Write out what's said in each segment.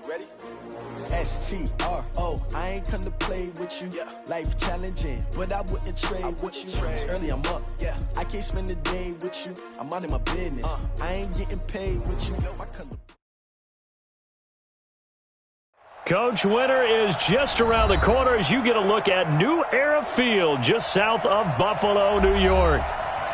ready? STRO, I ain't come to play with you. Life challenging, but I wouldn't trade with you. It's early, I'm up. I can't spend the day with you. I'm minding my business. I ain't getting paid with you. I come to Coach, winter is just around the corner as you get a look at New Era Field just south of Buffalo, New York.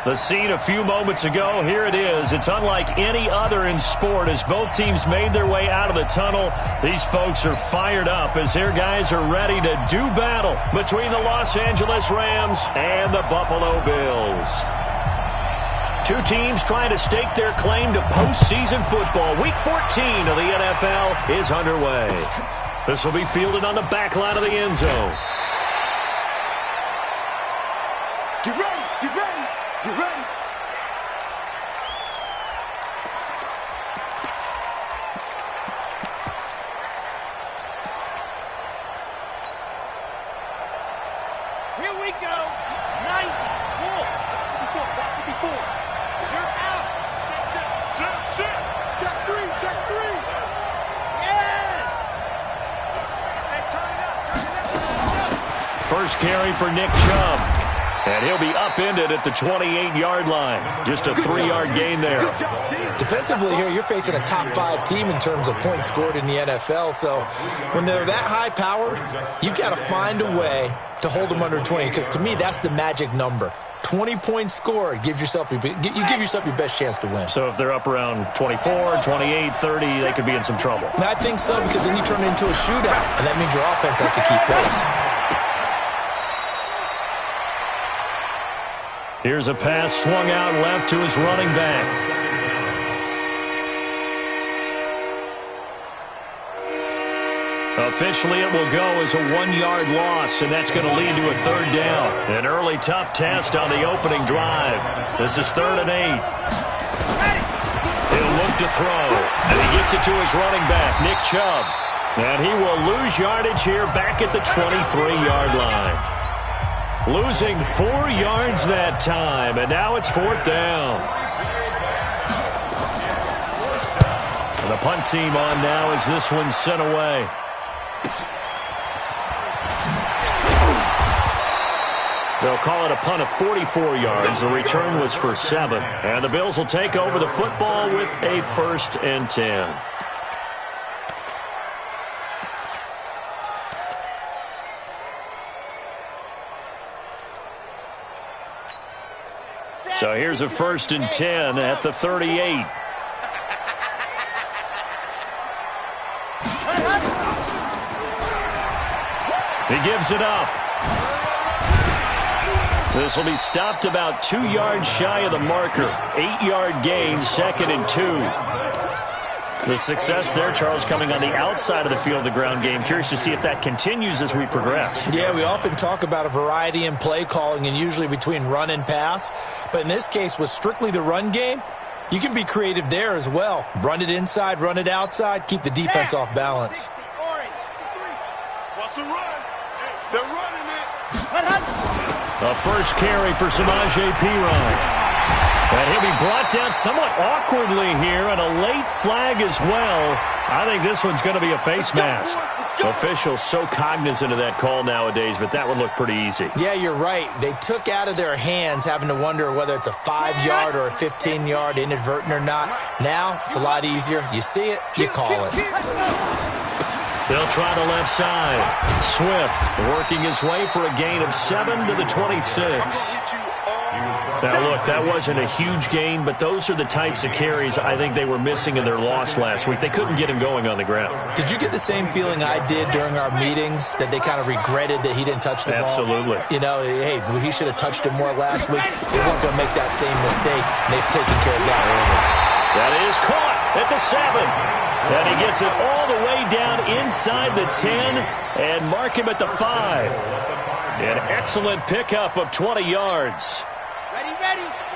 The scene a few moments ago, here it is. It's unlike any other in sport as both teams made their way out of the tunnel. These folks are fired up as their guys are ready to do battle between the Los Angeles Rams and the Buffalo Bills. Two teams trying to stake their claim to postseason football. Week 14 of the NFL is underway. This will be fielded on the back line of the end zone. get ready, get ready, get ready. Here we go. 90. Wolf. 54. You're out. Sit. Check three. Yes. Hey, turn it up. First carry for Nick Chubb. And he'll be upended at the 28-yard line. Just a 3-yard gain there. Defensively here, you're facing a top 5 team in terms of points scored in the NFL. So when they're that high-powered, you've got to find a way to hold them under 20. Because to me, that's the magic number. 20 points scored, you give yourself your best chance to win. So if they're up around 24, 28, 30, they could be in some trouble. I think so, because then you turn it into a shootout, and that means your offense has to keep pace. Here's a pass swung out left to his running back. Officially, it will go as a 1-yard loss, and that's going to lead to a 3rd down. An early tough test on the opening drive. This is 3rd and 8. He'll look to throw, and he gets it to his running back, Nick Chubb. And he will lose yardage here back at the 23-yard line. Losing 4 yards that time, and now it's 4th down. And the punt team on now as this one's sent away. They'll call it a punt of 44 yards. The return was for 7. And the Bills will take over the football with a 1st and 10. So here's a 1st and 10 at the 38. He gives it up. This will be stopped about 2 yards shy of the marker. 8-yard gain, 2nd and 2. The success there, Charles, coming on the outside of the field, the ground game. Curious to see if that continues as we progress. Yeah, we often talk about a variety in play calling and usually between run and pass. But in this case, with strictly the run game, you can be creative there as well. Run it inside, run it outside, keep the defense off balance. What's the run? They're running it. A first carry for Samaje Perine. And he'll be brought down somewhat awkwardly here, and a late flag as well. I think this one's going to be a face mask. Officials so cognizant of that call nowadays, but that would look pretty easy. Yeah, you're right. They took out of their hands having to wonder whether it's a 5-yard or a 15-yard inadvertent or not. Now, it's a lot easier. You see it, you call it. They'll try the left side. Swift working his way for a gain of 7 to the 26. Now, look, that wasn't a huge gain, but those are the types of carries I think they were missing in their loss last week. They couldn't get him going on the ground. Did you get the same feeling I did during our meetings, that they kind of regretted that he didn't touch the ball? Absolutely. You know, hey, he should have touched it more last week. They weren't going to make that same mistake, and they've taken care of that early. That is caught at the 7. And he gets it all the way down inside the 10 and mark him at the 5. An excellent pickup of 20 yards. Ready.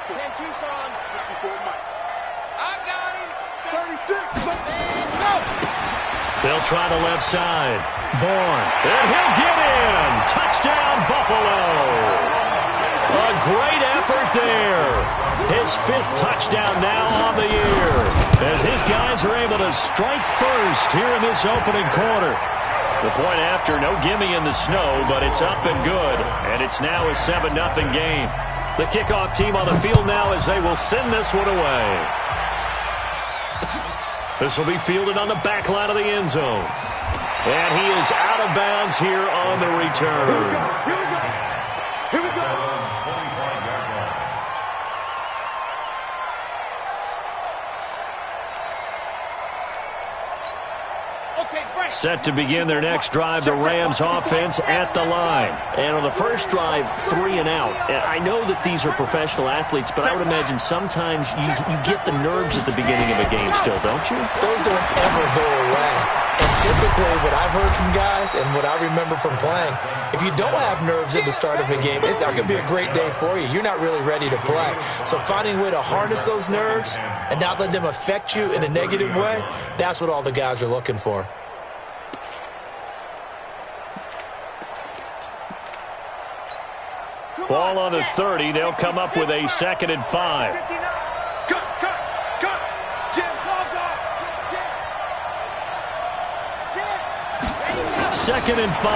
Can't choose on. 54 Mike. I got him. 36. And go. They'll try the left side. Vaughn. And he'll get in. Touchdown, Buffalo. A great effort there. His 5th touchdown now on the year, as his guys are able to strike first here in this opening quarter. The point after, no gimme in the snow, but it's up and good, and it's now a 7-0 game. The kickoff team on the field now as they will send this one away. This will be fielded on the back line of the end zone. And he is out of bounds here on the return. Here we go. Set to begin their next drive, the Rams offense at the line. And on the first drive, 3 and out. And I know that these are professional athletes, but I would imagine sometimes you get the nerves at the beginning of a game still, don't you? Those don't ever go away. And typically what I've heard from guys and what I remember from playing, if you don't have nerves at the start of a game, it's not going to be a great day for you. You're not really ready to play. So finding a way to harness those nerves and not let them affect you in a negative way, that's what all the guys are looking for. Ball on the 30. They'll come up with a 2nd and 5. Cut. Jim, call off. Jim. 2nd and 5.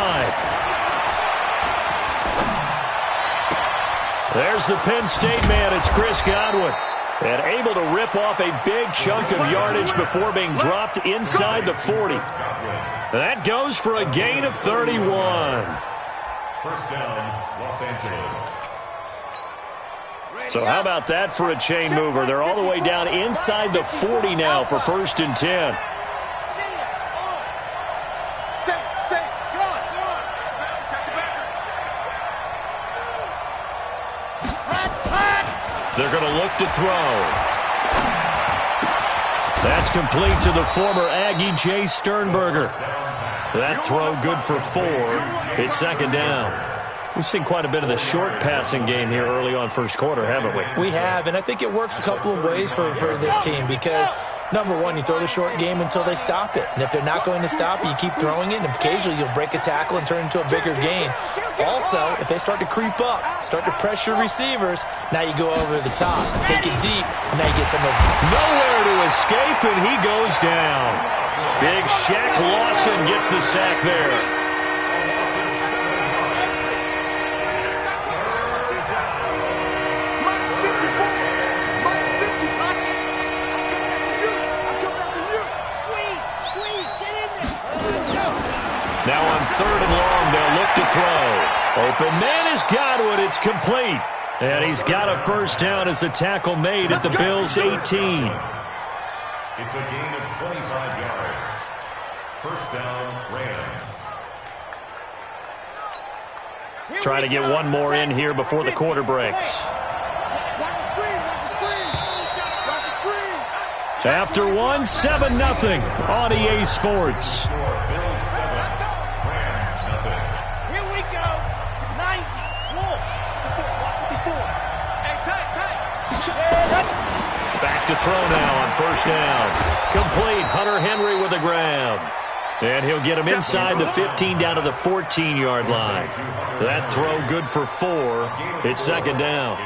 There's the Penn State man. It's Chris Godwin. And able to rip off a big chunk of yardage before being dropped inside the 40. That goes for a gain of 31. First down, Los Angeles. So how about that for a chain mover? They're all the way down inside the 40 now for 1st and 10. They're going to look to throw. That's complete to the former Aggie, Jay Sternberger. That throw good for 4. It's 2nd down. We've seen quite a bit of the short passing game here early on first quarter, haven't we? We have, and I think it works a couple of ways for this team because, number one, you throw the short game until they stop it. And if they're not going to stop it, you keep throwing it, and occasionally you'll break a tackle and turn it into a bigger gain. Also, if they start to creep up, start to pressure receivers, now you go over the top, take it deep, and now you get some of those. Nowhere to escape, and he goes down. Big Shaq Lawson gets the sack there. Now on 3rd and long, they'll look to throw. Open man is Godwin. It's complete. And he's got a first down as the tackle made at the Bills' 18. It's a gain of 25 yards. First down, Rams. Trying to get one more in here before the quarter breaks. After one, 7-0 on EA Sports. Back to throw now on 1st down. Complete. Hunter Henry with the ground. And he'll get him inside the 15 down to the 14-yard line. That throw good for 4. It's 2nd down.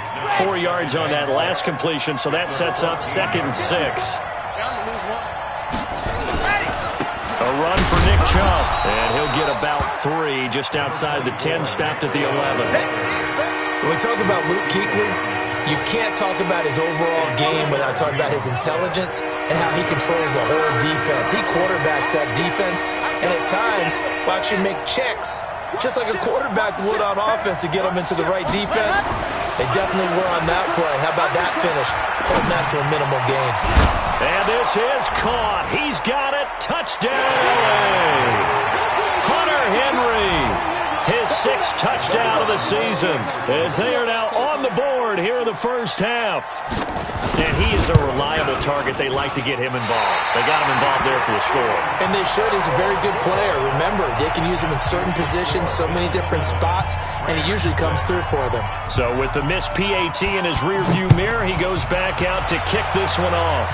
4 yards on that last completion, so that sets up 2nd and 6. A run for Nick Chubb. And he'll get about 3 just outside the 10, stopped at the 11. When we talk about Luke Kuechly, you can't talk about his overall game without talking about his intelligence and how he controls the whole defense. He quarterbacks that defense, and at times will actually make checks, just like a quarterback would on offense to get them into the right defense. They definitely were on that play. How about that finish? Holding that to a minimal gain. And this is caught. He's got it. Touchdown, LA. Hunter Henry. His 6th touchdown of the season as they are now on the board here in the first half. And he is a reliable target. They like to get him involved. They got him involved there for the score. And they should. He's a very good player. Remember, they can use him in certain positions, so many different spots, and he usually comes through for them. So with the missed PAT in his rearview mirror, he goes back out to kick this one off.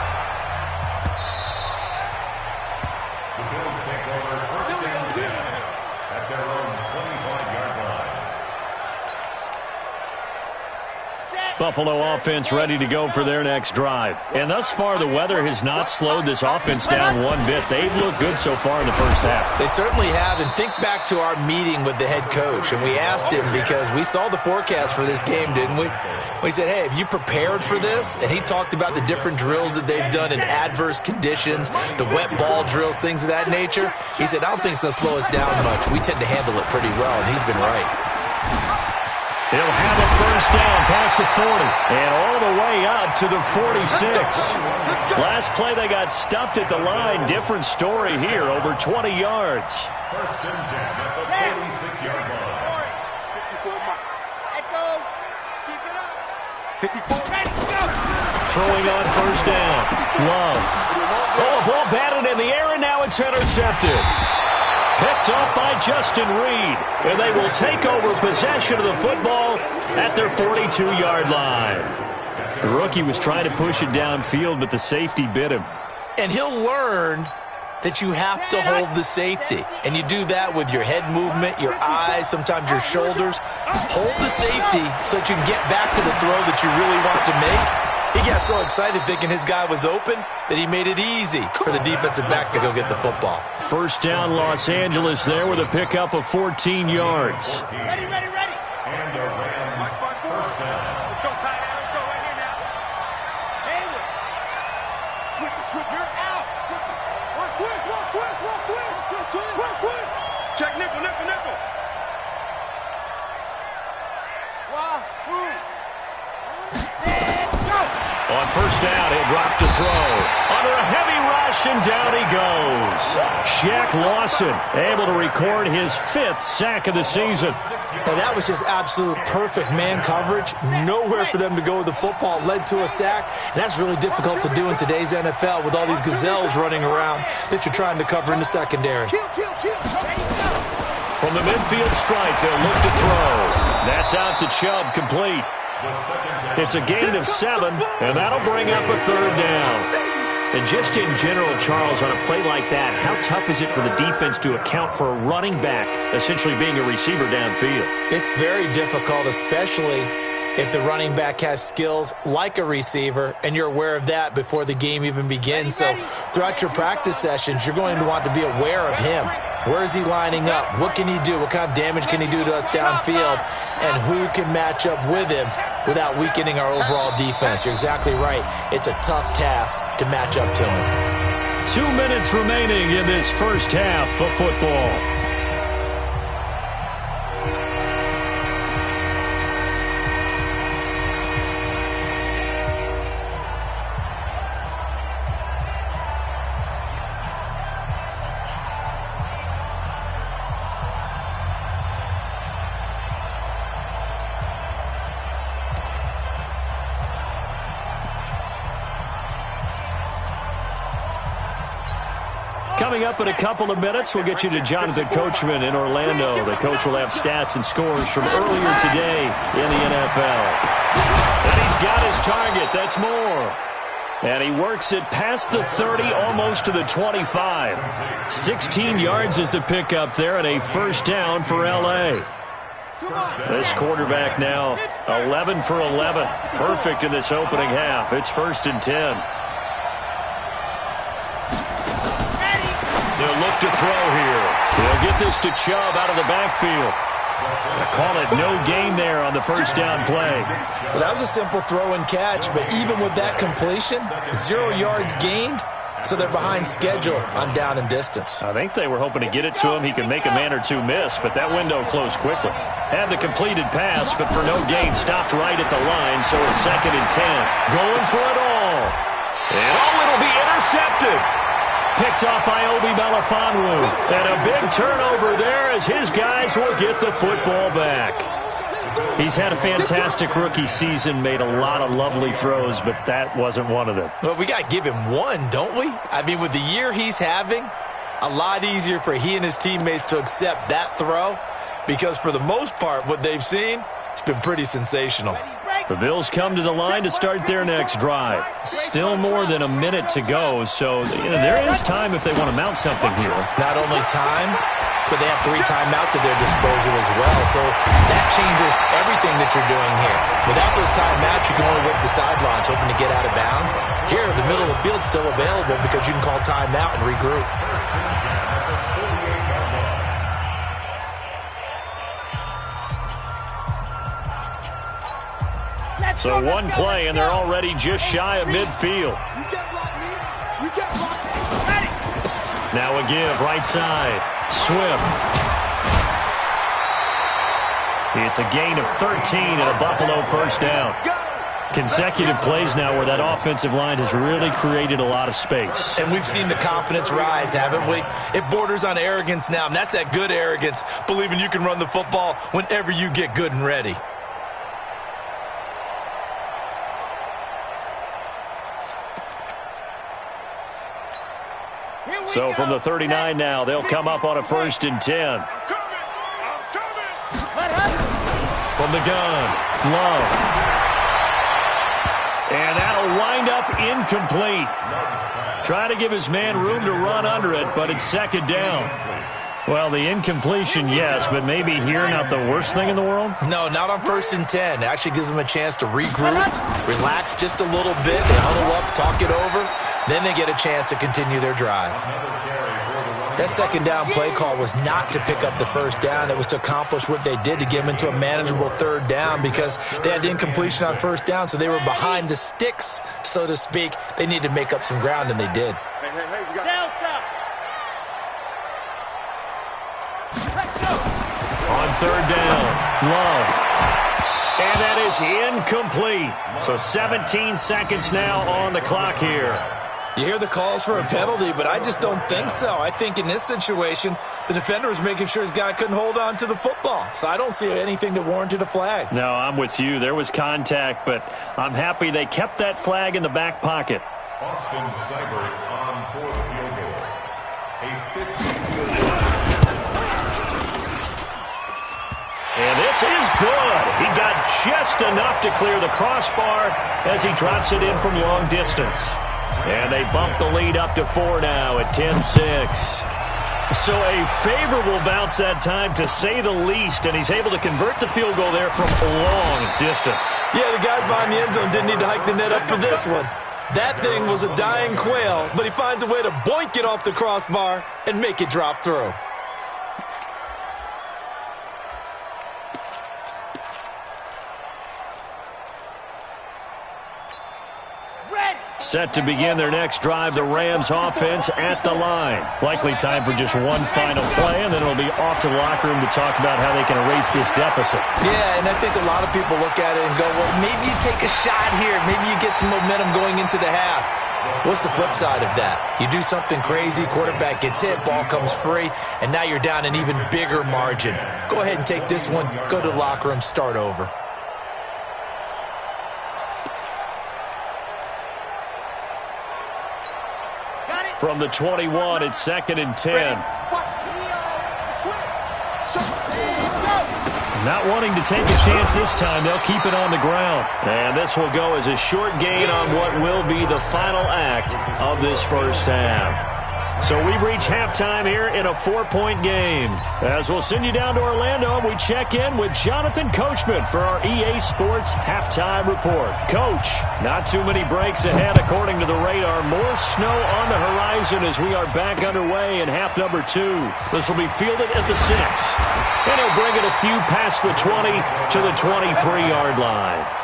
Buffalo offense ready to go for their next drive. And thus far, the weather has not slowed this offense down one bit. They've looked good so far in the first half. They certainly have. And think back to our meeting with the head coach. And we asked him, because we saw the forecast for this game, didn't we? We said, hey, have you prepared for this? And he talked about the different drills that they've done in adverse conditions, the wet ball drills, things of that nature. He said, I don't think it's going to slow us down much. We tend to handle it pretty well, and he's been right. He'll have a first down past the 40 and all the way up to the 46. Last play, they got stuffed at the line. Different story here, over 20 yards. First and 10 at the 46-yard line. 54 mark. Let go. Keep it up. 54. Ready, go. Throwing on first down. Love. Oh, a ball batted in the air, and now it's intercepted. Picked off by Justin Reed, and they will take over possession of the football at their 42-yard line. The rookie was trying to push it downfield, but the safety bit him. And he'll learn that you have to hold the safety. And you do that with your head movement, your eyes, sometimes your shoulders. Hold the safety so that you can get back to the throw that you really want to make. He got so excited thinking his guy was open that he made it easy for the defensive back to go get the football. First down, Los Angeles there with a pickup of 14 yards. Ready, ready, ready. And the Rams first down. Let's go, Ty. Let's go right here now. Hayward. Switch it, switch. You're out. Switch it. One twist, one twist, one twist. Twist, twist. Check nickel, nickel, nickel. One, two. Set, go. On first down, he'll drop to throw. Under a heavy rush, and down he goes. Shaq Lawson able to record his 5th sack of the season. And that was just absolute perfect man coverage. Nowhere for them to go with the football. Led to a sack. And that's really difficult to do in today's NFL with all these gazelles running around that you're trying to cover in the secondary. Kill, kill, kill. Ready, go. From the midfield stripe, they'll look to throw. That's out to Chubb, complete. It's a gain of 7, and that'll bring up a third down. And just in general, Charles, on a play like that, how tough is it for the defense to account for a running back essentially being a receiver downfield? It's very difficult, especially if the running back has skills like a receiver, and you're aware of that before the game even begins. So throughout your practice sessions, you're going to want to be aware of him. Where is he lining up? What can he do? What kind of damage can he do to us downfield? And who can match up with him without weakening our overall defense? You're exactly right. It's a tough task to match up to him. 2 minutes remaining in this first half of football. Coming up in a couple of minutes, we'll get you to Jonathan Coachman in Orlando. The coach will have stats and scores from earlier today in the NFL. And he's got his target. That's more. And he works it past the 30, almost to the 25. 16 yards is the pickup there, and a first down for L.A. This quarterback now 11 for 11. Perfect in this opening half. It's 1st and 10. They'll look to throw here. They'll get this to Chubb out of the backfield. They call it no gain there on the first down play. Well, that was a simple throw and catch, but even with that completion, 0 yards gained, so they're behind schedule on down and distance. I think they were hoping to get it to him. He could make a man or two miss, but that window closed quickly. Had the completed pass, but for no gain, stopped right at the line, so it's 2nd and 10. Going for it all. And it'll be intercepted. Picked off by Obi Melifonwu. And a big turnover there as his guys will get the football back. He's had a fantastic rookie season, made a lot of lovely throws, but that wasn't one of them. Well, we got to give him one, don't we? I mean, with the year he's having, a lot easier for he and his teammates to accept that throw, because for the most part, what they've seen, it's been pretty sensational. Ready, break. The Bills come to the line to start their next drive. Still more than a minute to go, so there is time if they want to mount something here. Not only time, but they have 3 timeouts at their disposal as well. So that changes everything that you're doing here. Without those timeouts, you can only work the sidelines, hoping to get out of bounds. Here, the middle of the field's still available because you can call timeout and regroup. So one play, and they're already just shy of midfield. Now a give, right side. Swift. It's a gain of 13 and a Buffalo first down. Consecutive plays now where that offensive line has really created a lot of space. And we've seen the confidence rise, haven't we? It borders on arrogance now, and that's that good arrogance, believing you can run the football whenever you get good and ready. So from the 39 now, they'll come up on a 1st and 10. From the gun, Love. And that'll wind up incomplete. Trying to give his man room to run under it, but it's 2nd down. Well, the incompletion, yes, but maybe here not the worst thing in the world? No, not on 1st and 10. It actually gives them a chance to regroup, relax just a little bit. They huddle up, talk it over. Then they get a chance to continue their drive. That 2nd down play call was not to pick up the 1st down. It was to accomplish what they did to get them into a manageable 3rd down because they had the incompletion on 1st down, so they were behind the sticks, so to speak. They needed to make up some ground, and they did. On 3rd down, Love. And that is incomplete. So 17 seconds now on the clock here. You hear the calls for a penalty, but I just don't think so. I think in this situation, the defender was making sure his guy couldn't hold on to the football. So I don't see anything that warranted a flag. No, I'm with you. There was contact, but I'm happy they kept that flag in the back pocket. Austin Seibert on 4th field goal. A 50-field goal. And this is good. He got just enough to clear the crossbar as he drops it in from long distance. And they bump the lead up to 4 now at 10-6. So a favorable bounce that time, to say the least, and he's able to convert the field goal there from long distance. Yeah, the guys behind the end zone didn't need to hike the net up for this one. That thing was a dying quail, but he finds a way to boink it off the crossbar and make it drop through. Set to begin their next drive, the Rams offense at the line. Likely time for just one final play, and then it'll be off to the locker room to talk about how they can erase this deficit. Yeah, and I think a lot of people look at it and go, well, maybe you take a shot here. Maybe you get some momentum going into the half. What's the flip side of that? You do something crazy, quarterback gets hit, ball comes free, and now you're down an even bigger margin. Go ahead and take this one, go to the locker room, start over. From the 21, it's 2nd and 10. Not wanting to take a chance this time, they'll keep it on the ground. And this will go as a short gain on what will be the final act of this first half. So we've reached halftime here in a 4-point game. As we'll send you down to Orlando, we check in with Jonathan Coachman for our EA Sports Halftime Report. Coach, not too many breaks ahead according to the radar. More snow on the horizon as we are back underway in half number 2. This will be fielded at the 6. And he'll bring it a few past the 20 to the 23-yard line.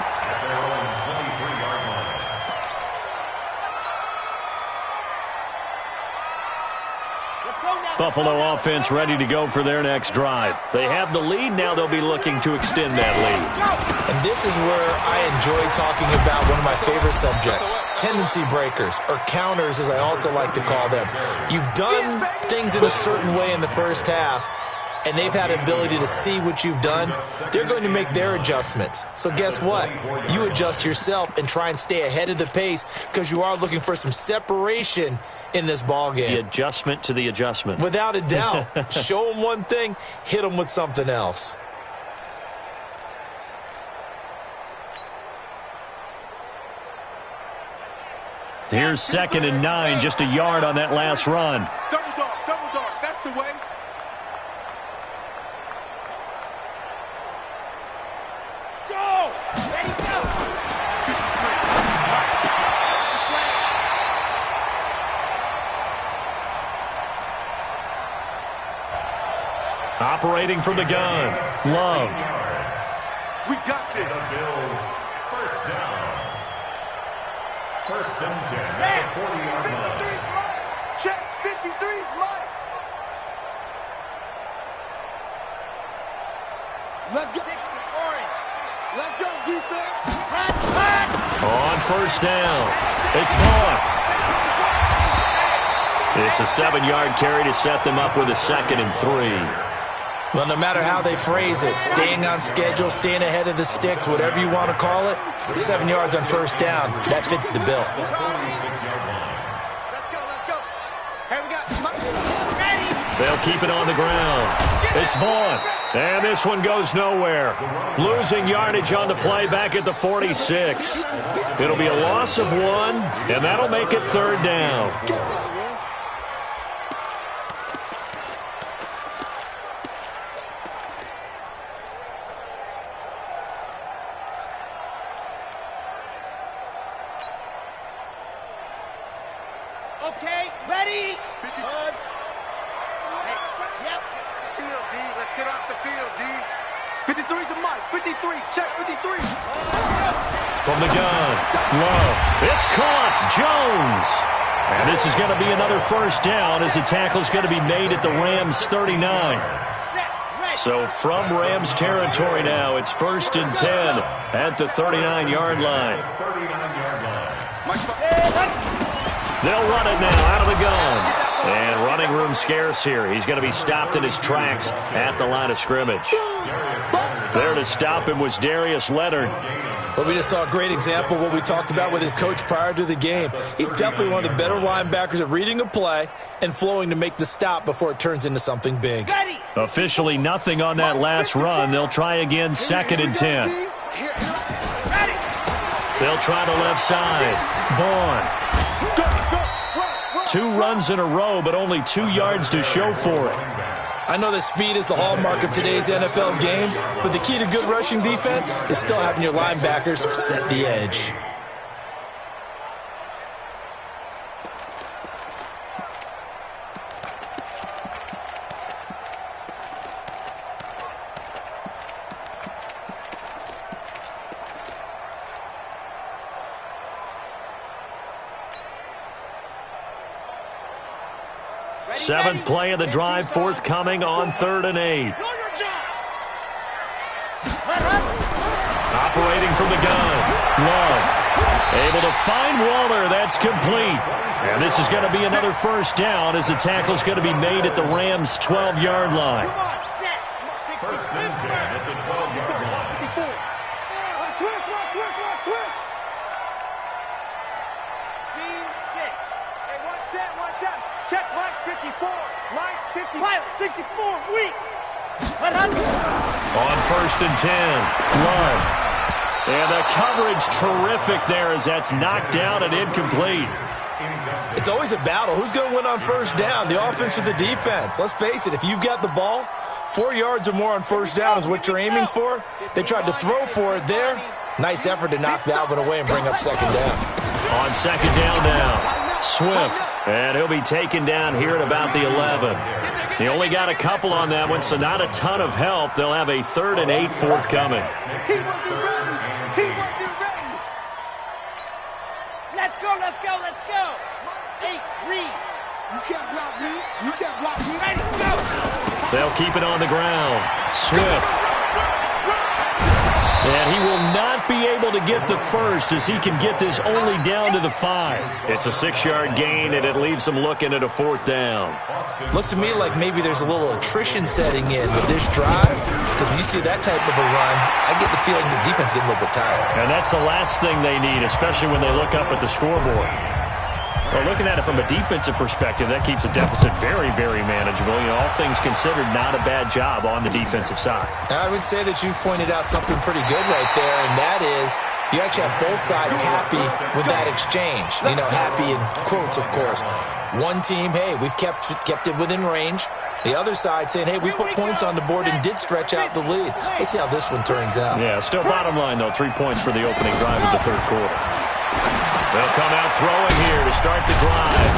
Buffalo offense ready to go for their next drive. They have the lead. Now they'll be looking to extend that lead. And this is where I enjoy talking about one of my favorite subjects, tendency breakers, or counters as I also like to call them. You've done things in a certain way in the first half, and they've had an ability to see what you've done. They're going to make their adjustments. So guess what? You adjust yourself and try and stay ahead of the pace because you are looking for some separation in this ball game. The adjustment to the adjustment. Without a doubt. Show them one thing, hit them with something else. Here's 2nd and 9, just a yard on that last run. Double dog, that's the way. Go! Ready, go! Operating from the gun, Love. We got this. Bills, first down. 1st and 10 at the 40-yard line. 53's mine. Check, 53's mine. Let's go. 60, orange. Let's go, defense. Run. On 1st down, it's Vaughn. It's a 7-yard carry to set them up with a 2nd and 3. Well, no matter how they phrase it, staying on schedule, staying ahead of the sticks, whatever you want to call it, 7 yards on 1st down, that fits the bill. Let's go. Here we go. Ready. They'll keep it on the ground. It's Vaughn. And this one goes nowhere. Losing yardage on the play back at the 46. It'll be a loss of 1, and that'll make it 3rd down. Okay, ready. Buzz. Hey, yep. Field, D. Let's get off the field, D. 53's the mic. 53. Check 53. From the gun, Love. It's caught. Jones. And this is going to be another 1st down as the tackle's going to be made at the Rams 39. So from Rams territory now, it's 1st and 10 at the 39-yard line. 39-yard line. They'll run it now out of the gun. And running room scarce here. He's going to be stopped in his tracks at the line of scrimmage. There to stop him was Darius Leonard. Well, we just saw a great example of what we talked about with his coach prior to the game. He's definitely one of the better linebackers at reading a play and flowing to make the stop before it turns into something big. Officially nothing on that last run. They'll try again 2nd and 10. They'll try the left side. Vaughn. 2 runs in a row, but only 2 yards to show for it. I know that speed is the hallmark of today's NFL game, but the key to good rushing defense is still having your linebackers set the edge. Seventh play of the drive forthcoming on 3rd and 8. Operating from the gun. Love. Able to find Waller. That's complete. And this is going to be another 1st down as the tackle's going to be made at the Rams' 12-yard line. 1st and 10 at the 12-yard line. Switch. Scene 6. Hey, one set. Check line 54. Line 50. Pilot 64. Weak. On 1st and 10. Love. And the coverage terrific there as that's knocked down and incomplete. It's always a battle. Who's going to win on 1st down, the offense or the defense? Let's face it, if you've got the ball, 4 yards or more on 1st down is what you're aiming for. They tried to throw for it there. Nice effort to knock that one away and bring up 2nd down. On 2nd down now, Swift. And he'll be taken down here at about the 11. He only got a couple on that one, so not a ton of help. They'll have a 3rd and 8 forthcoming. He wasn't ready. Let's go. 8, read. You can't block me. Ready, go. They'll keep it on the ground. Swift. And he will not be able to get the first as he can get this only down to the 5. It's a 6-yard gain, and it leaves him looking at a 4th down. Looks to me like maybe there's a little attrition setting in with this drive, because when you see that type of a run, I get the feeling the defense getting a little bit tired. And that's the last thing they need, especially when they look up at the scoreboard. Well, looking at it from a defensive perspective, that keeps the deficit very, very manageable. You know, all things considered, not a bad job on the defensive side. I would say that you've pointed out something pretty good right there, and that is You actually have both sides happy with that exchange. You know, happy in quotes, of course. One team, hey, we've kept it within range. The other side saying, hey, we put points on the board and did stretch out the lead. Let's see how this one turns out. Yeah, still bottom line, though. 3 points for the opening drive of the third quarter. They'll come out throwing here to start the drive.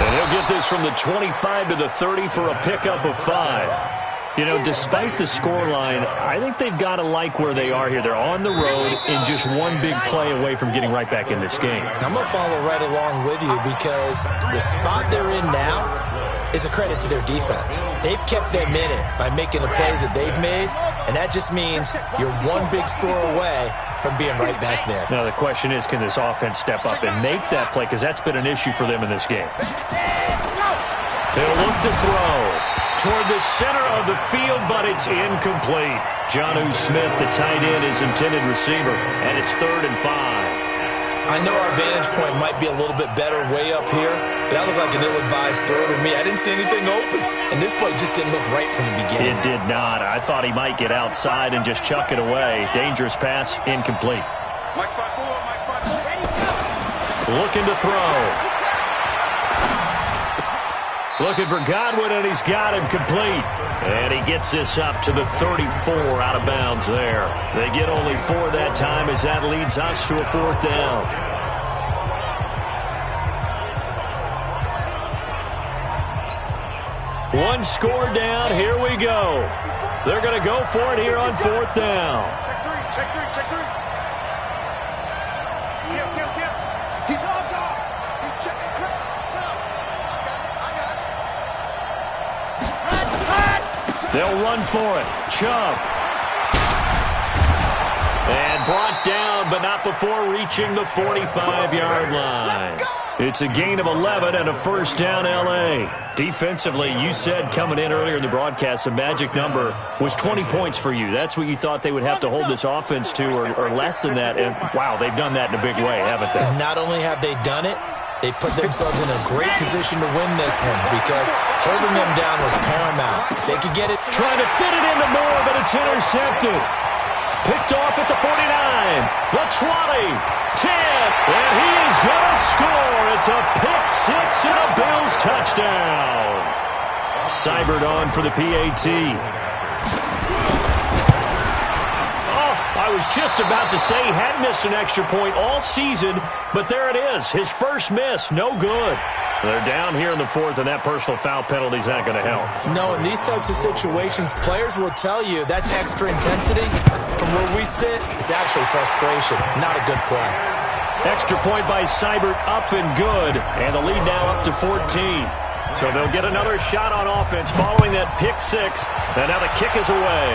And he'll get this from the 25 to the 30 for a pickup of 5. You know, despite the scoreline, I think they've got to like where they are here. They're on the road and just one big play away from getting right back in this game. I'm going to follow right along with you because the spot they're in now is a credit to their defense. They've kept them in it by making the plays that they've made, and that just means you're one big score away from being right back there. Now, the question is, can this offense step up and make that play? Because that's been an issue for them in this game. They'll look to throw toward the center of the field, but it's incomplete. Jonnu Smith, the tight end, is intended receiver, and it's 3rd and 5. I know our vantage point might be a little bit better way up here, but that looked like an ill-advised throw to me. I didn't see anything open, and this play just didn't look right from the beginning. It did not. I thought he might get outside and just chuck it away. Dangerous pass, incomplete. Looking to throw. Looking for Godwin, and he's got him complete. And he gets this up to the 34 out of bounds there. They get only 4 that time as that leads us to a 4th down. One score down. Here we go. They're going to go for it here on 4th down. Check three. Kill. He's all gone. He's checking. They'll run for it. Chubb. And brought down, but not before reaching the 45-yard line. It's a gain of 11 and a 1st down, L.A. Defensively, you said coming in earlier in the broadcast, the magic number was 20 points for you. That's what you thought they would have to hold this offense to, or less than that. And, wow, they've done that in a big way, haven't they? Not only have they done it, they put themselves in a great position to win this one because holding them down was paramount. If they could get it. Trying to fit it into Moore, but it's intercepted. Picked off at the 49, the 20, 10, and he is going to score. It's a pick 6 and a Bills touchdown. Seibert on for the PAT. I was just about to say he had missed an extra point all season, but there it is. His first miss, no good. They're down here in the 4th, and that personal foul penalty is not going to help. No, in these types of situations, players will tell you that's extra intensity. From where we sit, it's actually frustration, not a good play. Extra point by Seibert, up and good, and the lead now up to 14. So they'll get another shot on offense following that pick 6, and now the kick is away.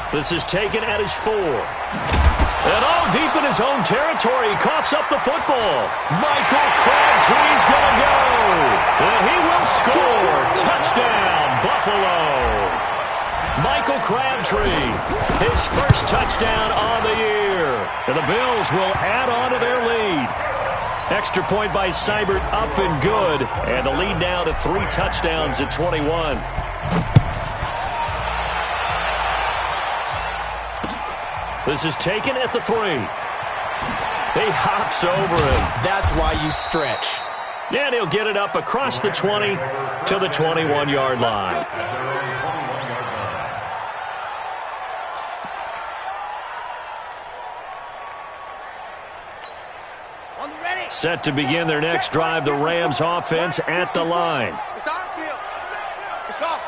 This is taken at his 4. And deep in his own territory, he coughs up the football. Michael Crabtree's going to go. And he will score. Touchdown, Buffalo. Michael Crabtree, his first touchdown on the year. And the Bills will add on to their lead. Extra point by Seibert, up and good. And the lead now to 3 touchdowns at 21. This is taken at the 3. He hops over him. That's why you stretch. And he'll get it up across the 20 to the 21-yard line. Set to begin their next drive, the Rams offense at the line. It's our field. It's off.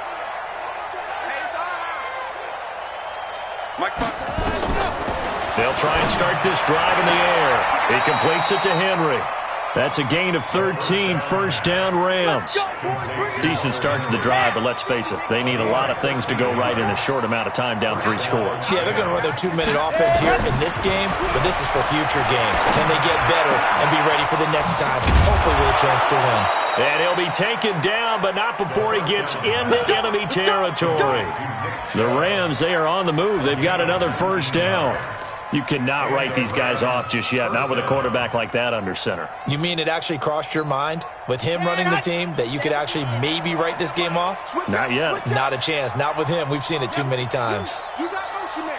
Hey, it's our house. Mike, they'll try and start this drive in the air. He completes it to Henry. That's a gain of 13, 1st down Rams. Decent start to the drive, but let's face it, they need a lot of things to go right in a short amount of time, down 3 scores. Yeah, they're going to run their 2-minute offense here in this game, but this is for future games. Can they get better and be ready for the next time, hopefully with a chance to win? And he'll be taken down, but not before he gets into enemy territory. The Rams, they are on the move. They've got another 1st down. You cannot write these guys off just yet, not with a quarterback like that under center. You mean it actually crossed your mind with him running the team that you could actually maybe write this game off? Not yet. Not a chance. Not with him. We've seen it too many times. You got motion man.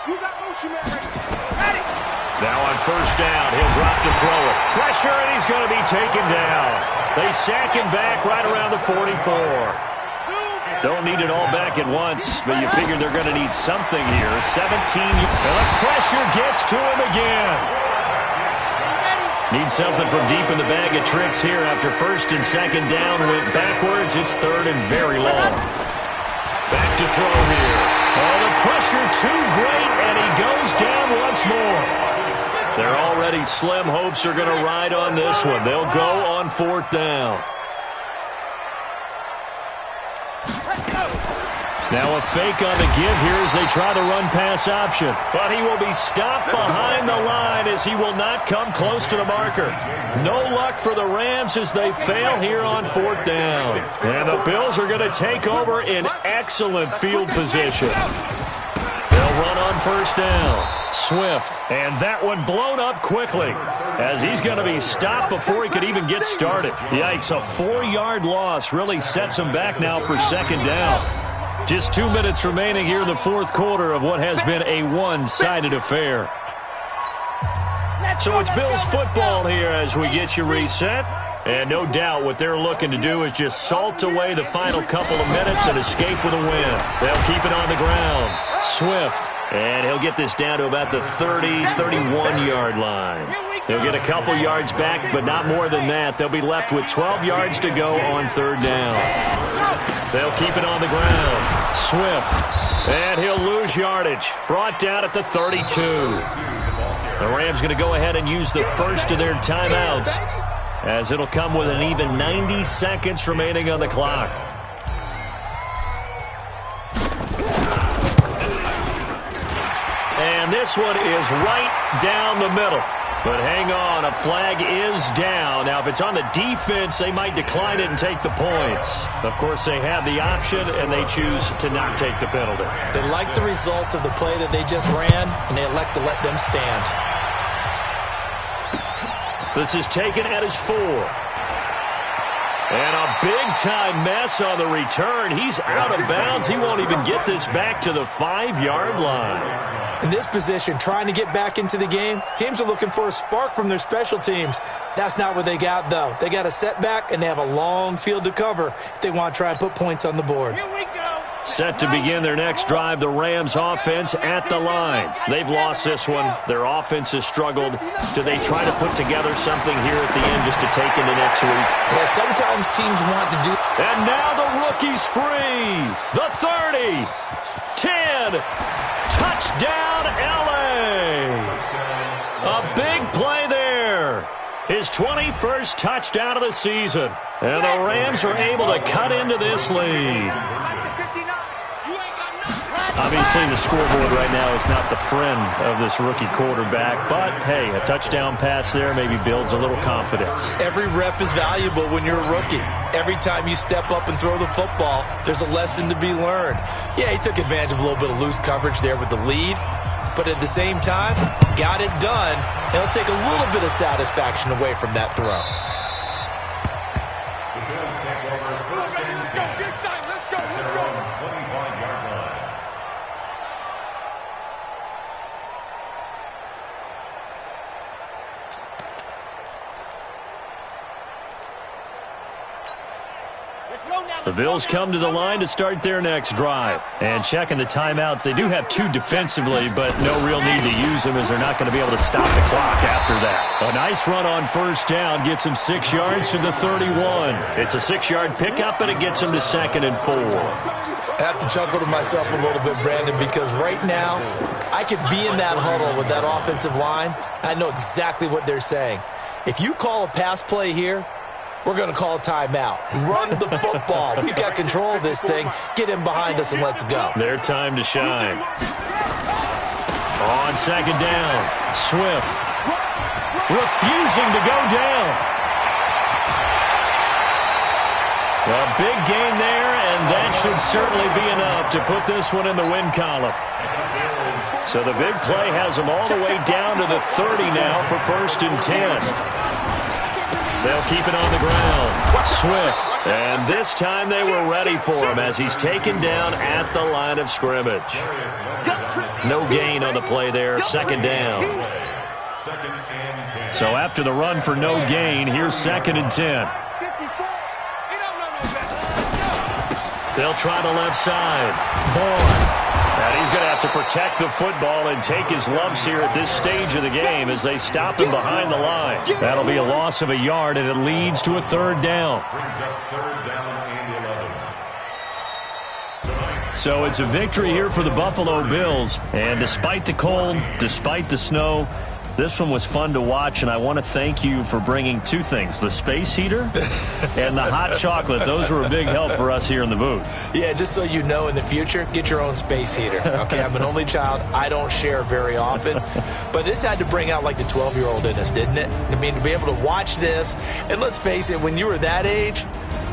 You got motion man right Now on first down, he'll drop to throw it. Pressure, and he's going to be taken down. They sack him back right around the 44. Don't need it all back at once, but you figure they're going to need something here. 17, and the pressure gets to him again. Need something from deep in the bag of tricks here after first and second down went backwards. It's third and very long. Back to throw here. Oh, the pressure too great, and he goes down once more. Their already slim hopes are going to ride on this one. They'll go on fourth down. Now a fake on the give here as they try the run-pass option. But he will be stopped behind the line as he will not come close to the marker. No luck for the Rams as they fail here on fourth down. And the Bills are going to take over in excellent field position. They'll run on first down. Swift. And that one blown up quickly as he's going to be stopped before he could even get started. Yikes, a 4-yard loss really sets him back now for second down. Just 2 minutes remaining here in the fourth quarter of what has been a one-sided affair. So it's Bills football here as we get you reset. And no doubt what they're looking to do is just salt away the final couple of minutes and escape with a win. They'll keep it on the ground. Swift. And he'll get this down to about the 30, 31-yard line. He'll get a couple yards back, but not more than that. They'll be left with 12 yards to go on third down. They'll keep it on the ground. Swift. And he'll lose yardage. Brought down at the 32. The Rams going to go ahead and use the first of their timeouts, as it'll come with an even 90 seconds remaining on the clock. And this one is right down the middle. But hang on, a flag is down. Now, if it's on the defense, they might decline it and take the points. Of course, they have the option, and they choose to not take the penalty. They like the results of the play that they just ran, and they elect to let them stand. This is taken at his 4. And a big-time mess on the return. He's out of bounds. He won't even get this back to the 5-yard line. In this position, trying to get back into the game, teams are looking for a spark from their special teams. That's not what they got, though. They got a setback, and they have a long field to cover if they want to try and put points on the board. Here we go. Set to begin their next drive, the Rams offense at the line. They've lost this one. Their offense has struggled. Do they try to put together something here at the end just to take into next week? Yeah, sometimes teams want to do. And now the rookie's free. The 30. 10. Touchdown, L.A. A big play there. His 21st touchdown of the season. And the Rams are able to cut into this lead. Obviously, the scoreboard right now is not the friend of this rookie quarterback. But, hey, a touchdown pass there maybe builds a little confidence. Every rep is valuable when you're a rookie. Every time you step up and throw the football, there's a lesson to be learned. Yeah, he took advantage of a little bit of loose coverage there with the lead. But at the same time, got it done. And it'll take a little bit of satisfaction away from that throw. The Bills come to the line to start their next drive. And checking the timeouts, they do have 2 defensively, but no real need to use them as they're not going to be able to stop the clock after that. A nice run on first down gets him 6 yards to the 31. It's a 6-yard pickup, and it gets him to 2nd and 4. I have to chuckle to myself a little bit, Brandon, because right now I could be in that huddle with that offensive line. I know exactly what they're saying. If you call a pass play here, we're going to call a timeout. Run the football. We've got control of this thing. Get him behind us and let's go. Their time to shine. On second down, Swift refusing to go down. A big gain there, and that should certainly be enough to put this one in the win column. So the big play has them all the way down to the 30 now for 1st and 10. They'll keep it on the ground. Swift. And this time they were ready for him as he's taken down at the line of scrimmage. No gain on the play there. 2nd down. Second and 10. So after the run for no gain, here's 2nd and 10. 54. He don't know no better. They'll try the left side. Bourne. And he's going to have to protect the football and take his lumps here at this stage of the game as they stop him behind the line. That'll be a loss of a yard, and it leads to a 3rd down. Brings up 3rd down and 11. So it's a victory here for the Buffalo Bills. And despite the cold, despite the snow, this one was fun to watch, and I want to thank you for bringing 2 things, the space heater and the hot chocolate. Those were a big help for us here in the booth. Yeah, just so you know, in the future, get your own space heater. Okay, I'm an only child. I don't share very often. But this had to bring out, like, the 12-year-old in us, didn't it? I mean, to be able to watch this, and let's face it, when you were that age,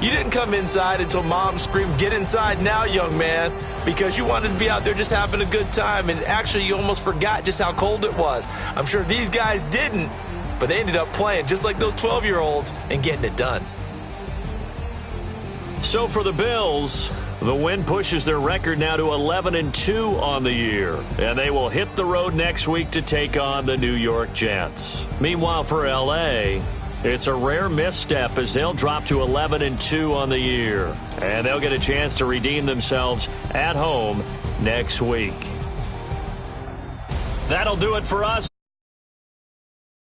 you didn't come inside until Mom screamed, "Get inside now, young man," because you wanted to be out there just having a good time, and actually you almost forgot just how cold it was. I'm sure these guys didn't, but they ended up playing just like those 12-year-olds and getting it done. So for the Bills, the win pushes their record now to 11-2 on the year, and they will hit the road next week to take on the New York Jets. Meanwhile, for L.A., it's a rare misstep as they'll drop to 11-2 on the year, and they'll get a chance to redeem themselves at home next week. That'll do it for us.